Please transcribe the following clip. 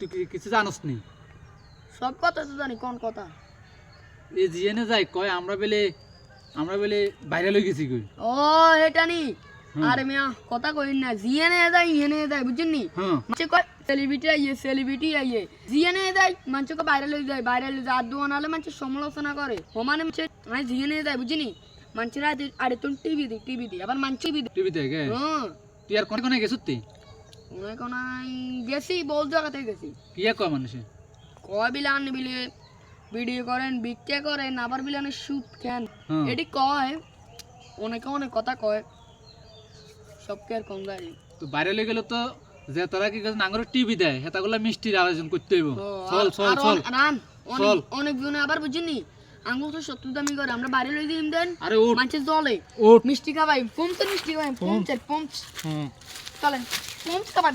তুই কিছু জানোস নি? সব কথা তো জানি, কোন কথা? এই জিএনে যাই কয় আমরা বেলে বাইরে লই গেছি কই। ও এটা নি। আরে মিয়া কথা কইন না, জিএনে যাই ইএনে যাই বুঝছেন নি? মানছে কয় সেলিব্রিটি আইয়ে জিএনে যাই মানছে কয় বাইরে লই যায় আর দোয়া নালে মানছে সমালোচনা করে ও মানে মানছে আমি জিএনে যাই বুঝিনি মানছে রাতে আরে তুই টিভি দি আবার মানছে টিভি দেখে। তুই আর কোনে কোনে গেছিস তুই? কোন গেছি বল জায়গাতে গেছি। কিয়া কয় মানুষে? কয় বিলান বিলে ভিডিও করেন বিক্রি করেন আবার বিলানে শুট খেন এটি কয় অনেকে অনেক কথা কয় সবকে আর কম গাড়ি। তো বাইরে লই গেল তো যে তোরা কি কাজ নাঙ্গর টিভি দেয় হেতাগুলা মিষ্টির আয়োজন করতে হইব। চল চল চল চল অনেক জনে আবার বুঝিনি আঙ্গুল তো 70 দামি করে আমরা বাইরে লই দিম দেন। আরে ও মানছে জলে মিষ্টি খাবাই পমতে মিষ্টি খাবাই পমতে চলেন পমতে খাবাই